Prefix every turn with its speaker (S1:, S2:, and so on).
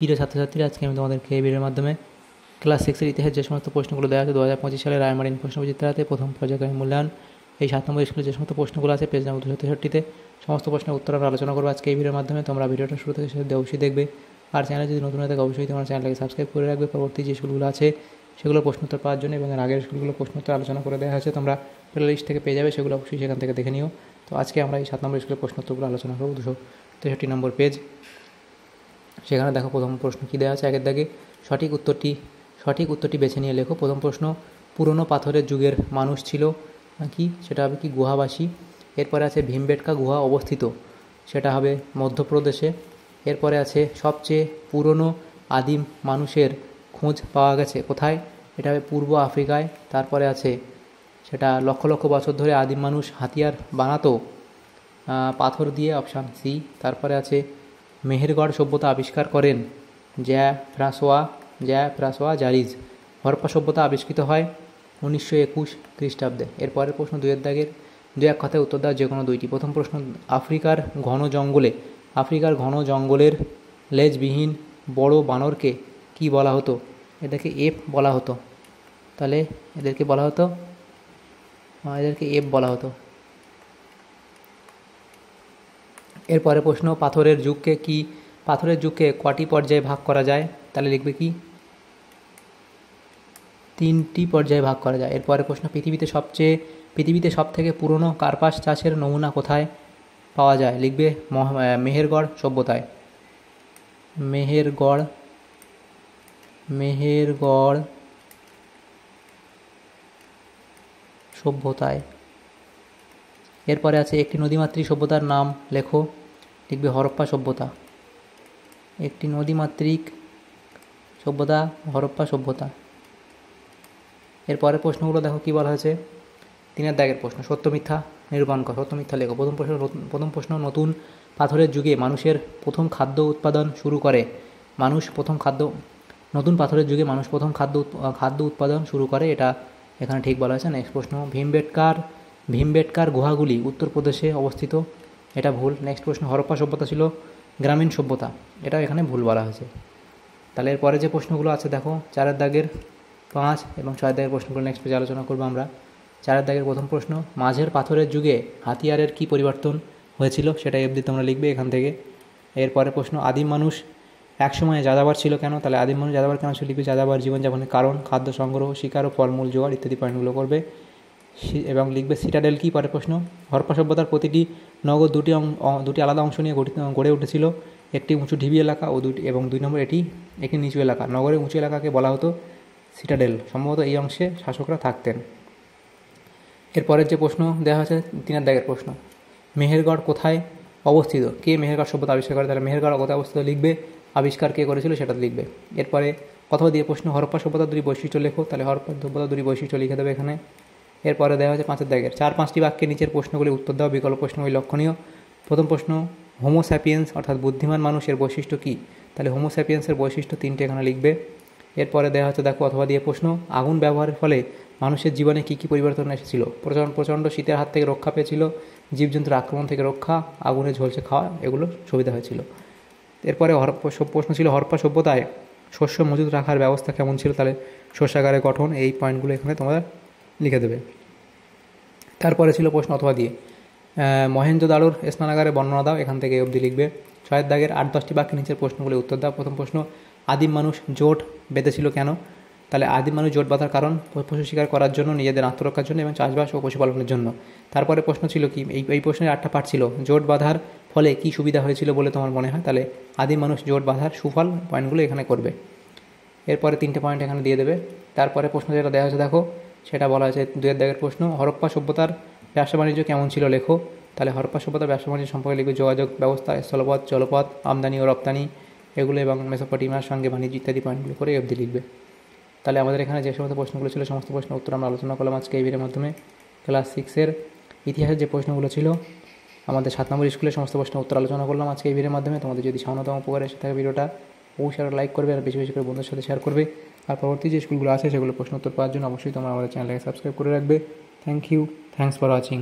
S1: প্রিয় ছাত্রছাত্রীরা, আজকে আমি তোমাদেরকে এই ভিডিওর মাধ্যমে ক্লাস 6-এর ইতিহাস যে সমস্ত প্রশ্নগুলো দেওয়া আছে 2025 সালের রায়মার্টিন প্রশ্নবিচিত্রাতে প্রথম পর্যায়ক্রমিক মূল্যায়ন এই 7 নম্বর স্কুলে যে সমস্ত প্রশ্নগুলো আছে পেজ নম্বর 263-তে সমস্ত প্রশ্নের উত্তর আমরা আলোচনা করবো আজকে এই ভিডিওর মাধ্যমে। তোমরা ভিডিওটা শুরু থেকে শেষ অবশ্যই দেখবে, আর চ্যানেলে যদি নতুন হয়ে থাকে অবশ্যই তোমার চ্যানেলটাকে সাবস্ক্রাইব করে রাখবে। পরবর্তী যে স্কুলগুলো আছে সেগুলো প্রশ্নোত্তর পাওয়ার জন্য এবং এর আগের স্কুলগুলো প্রশ্নোত্তর আলোচনা করে দেওয়া হয়েছে, তোমরা প্লে লিস্ট থেকে পেয়ে যাবে, সেগুলো অবশ্যই সেখান থেকে দেখে নিও। তো আজকে আমরা এই 7 নম্বর স্কুলের প্রশ্নোত্তরগুলো আলোচনা করবো। 263 নম্বর পেজ, সেখানে দেখো প্রথম প্রশ্ন কী দেওয়া আছে। একের দাগে সঠিক উত্তরটি বেছে নিয়ে লেখো। প্রথম প্রশ্ন, পুরনো পাথরের যুগের মানুষ ছিল কি? সেটা হবে কি গুহাবাসী। এরপরে আছে ভীমবেটকা গুহা অবস্থিত, সেটা হবে মধ্যপ্রদেশে। এরপরে আছে সবচেয়ে পুরনো আদিম মানুষের খোঁজ পাওয়া গেছে কোথায়? এটা হবে পূর্ব আফ্রিকায়। তারপরে আছে সেটা লক্ষ লক্ষ বছর ধরে আদিম মানুষ হাতিয়ার বানাতো পাথর দিয়ে, অপশান সি। তারপরে আছে মেহেরগড় সভ্যতা আবিষ্কার করেন জ্যা ফ্রাঁসোয়া জারিজ। হরপ্পা সভ্যতা আবিষ্কৃত হয় 1921 খ্রিস্টাব্দে। এরপরের প্রশ্ন, দুয়ের দাগের দু এক কথায় উত্তর দেওয়া যে কোনো দুইটি। প্রথম প্রশ্ন, আফ্রিকার ঘন জঙ্গলের লেজবিহীন বড় বানরকে কি বলা হতো? এদেরকে এপ বলা হতো। তাহলে এদেরকে এপ বলা হতো। এরপরে প্রশ্ন, পাথরের যুগকে কটি পর্যায়ে ভাগ করা যায়? তাহলে লিখবে কি? 3টি পর্যায়ে ভাগ করা যায়। এরপরে প্রশ্ন, পৃথিবীতে সবথেকে পুরনো কার্পাস চাষের নমুনা কোথায় পাওয়া যায়? লিখবে মেহেরগড় সভ্যতায়। মেহেরগড় সভ্যতায়। এরপরে আছে একটি নদীমাতৃক সভ্যতার নাম লেখো। লিখবে হরপ্পা সভ্যতা। একটি নদীমাতৃক সভ্যতা হরপ্পা সভ্যতা। এরপরে প্রশ্নগুলো দেখো কি বলা হয়েছে। 3 দাগের প্রশ্ন, সত্য মিথ্যা নিরূপণ কর, সত্য মিথ্যা লেখো। প্রথম প্রশ্ন, নতুন পাথরের যুগে মানুষের প্রথম খাদ্য উৎপাদন শুরু করে। নতুন পাথরের যুগে মানুষ প্রথম খাদ্য উৎপাদন শুরু করে, এটা এখানে ঠিক বলা হয়েছে। নেক্সট প্রশ্ন, ভীমবেটকার গুহাগুলি উত্তরপ্রদেশে অবস্থিত, এটা ভুল। নেক্সট প্রশ্ন, হরপ্পা সভ্যতা ছিল গ্রামীণ সভ্যতা, এটাও এখানে ভুল বলা হয়েছে। তাহলে এরপরে যে প্রশ্নগুলো আছে দেখো, 4 দাগের 5 এবং 6 দাগের প্রশ্নগুলো নেক্সট পেজে আলোচনা করবো আমরা। 4 দাগের প্রথম প্রশ্ন, মাঝের পাথরের যুগে হাতিয়ারের কি পরিবর্তন হয়েছিল? সেটা অবধি তোমরা লিখবে এখান থেকে। এরপরে প্রশ্ন, আদিম মানুষ একসময় যাযাবর ছিল কেন? তাহলে আদিম মানুষ যাযাবর কেন ছিল? লিখবে যাযাবর জীবনযাপনের কারণ, খাদ্য সংগ্রহ, শিকার ও ফলমূল জোগাড় ইত্যাদি পয়েন্টগুলো করবে এবং লিখবে সিটাডেল কি? পরের প্রশ্ন, হরপ্পা সভ্যতার প্রতিটি নগর দুটি আলাদা অংশ নিয়ে গড়ে উঠেছিল, একটি উঁচু ঢিবি এলাকা এবং 2 নম্বর এটি একটি নিচু এলাকা। নগরের উঁচু এলাকাকে বলা হতো সিটাডেল, সম্ভবত এই অংশে শাসকরা থাকতেন। এরপরের যে প্রশ্ন দেওয়া হয়েছে 3 দাগের প্রশ্ন, মেহেরগড় কোথায় অবস্থিত? কে মেহেরগড় সভ্যতা আবিষ্কার করে? তাহলে মেহেরগড় কোথায় অবস্থিত লিখবে, আবিষ্কার কে করেছিল সেটা লিখবে। এরপরে কথা দিয়ে প্রশ্ন, হরপ্পা সভ্যতার 2টি বৈশিষ্ট্য লেখো। তাহলে হরপ্পা সভ্যতার 2টি বৈশিষ্ট্য লিখে দেবে এখানে। এরপরে দেওয়া হয়েছে 5 দাগের 4-5টি বাক্যে নিচের প্রশ্নগুলি উত্তর দেওয়া, বিকল্প প্রশ্নগুলি লক্ষণীয়। প্রথম প্রশ্ন, হোমো স্যাপিয়েন্স অর্থাৎ বুদ্ধিমান মানুষের বৈশিষ্ট্য কী? তাহলে হোমো স্যাপিয়েন্সের বৈশিষ্ট্য 3টে এখানে লিখবে। এরপরে দেওয়া হচ্ছে দেখো অথবা দিয়ে প্রশ্ন, আগুন ব্যবহারের ফলে মানুষের জীবনে কী কী পরিবর্তন এসেছিল? প্রচণ্ড শীতের হাত থেকে রক্ষা পেয়েছিল, জীবজন্তুর আক্রমণ থেকে রক্ষা, আগুনে ঝলসে খাওয়া, এগুলো সুবিধা হয়েছিল। এরপরে প্রশ্ন ছিল হরপ্পা সভ্যতায় শস্য মজুত রাখার ব্যবস্থা কেমন ছিল? তাহলে শস্যাগারের গঠন, এই পয়েন্টগুলো এখানে তোমরা লিখে দেবে। তারপরে ছিল প্রশ্ন অথবা দিয়ে মহেঞ্জোদারোর স্নানাগারে বর্ণনা দাও, এখান থেকে অবধি লিখবে। 6 দাগের 8-10টি বাক্যে নিচের প্রশ্নগুলি উত্তর দাও। প্রথম প্রশ্ন, আদিম মানুষ জোট বেঁধেছিল কেন? তাহলে আদিম মানুষ জোট বাঁধার কারণ পশু শিকার করার জন্য, নিজেদের আত্মরক্ষার জন্য এবং চাষবাস ও পশুপালনের জন্য। তারপরে প্রশ্ন ছিল কি, এই প্রশ্নের 8টা পার্ট ছিল, জোট বাঁধার ফলে কি সুবিধা হয়েছিল বলে তোমার মনে হয়? তাহলে আদিম মানুষ জোট বাঁধার সুফল পয়েন্টগুলো এখানে করবে। এরপরে 3টে পয়েন্ট এখানে দিয়ে দেবে। তারপরে প্রশ্ন যেটা দেওয়া হয়েছে দেখো, সেটা বলা হয়েছে 2 দাগের প্রশ্ন, হরপ্পা সভ্যতার ব্যবসা বাণিজ্য কেমন ছিল লেখো। তাহলে হরপ্পা সভ্যতার ব্যবসা বাণিজ্য সম্পর্কে লিখবে যোগাযোগ ব্যবস্থা, স্থলপথ, জলপথ, আমদানি ও রপ্তানি, এগুলো এবং মেসোপটেমিয়ার সঙ্গে বাণিজ্য ইত্যাদি পয়েন্টগুলো করে অবধি লিখবে। তাহলে আমাদের এখানে যে সমস্ত প্রশ্নগুলো ছিল সমস্ত প্রশ্নের উত্তর আমরা আলোচনা করলাম আজকে এই ভিডিওর মাধ্যমে। ক্লাস 6-এর ইতিহাসের যে প্রশ্নগুলো ছিল আমাদের 7 নম্বর স্কুলের সমস্ত প্রশ্নের উত্তর আলোচনা করলাম আজকে এই ভিডিওর মাধ্যমে। তোমাদের যদি সামান্যতম উপকার এসে থাকে ভিডিওটা অবশ্যই লাইক করবে আর বেশি বেশি করে বন্ধুদের সাথে শেয়ার করবে। আর পরবর্তী যে স্কুলগুলো আছে সেগুলো প্রশ্ন উত্তর পাওয়ার জন্য অবশ্যই তোমরা আমাদের চ্যানেলটাকে সাবস্ক্রাইব করে রাখবে। Thanks for watching.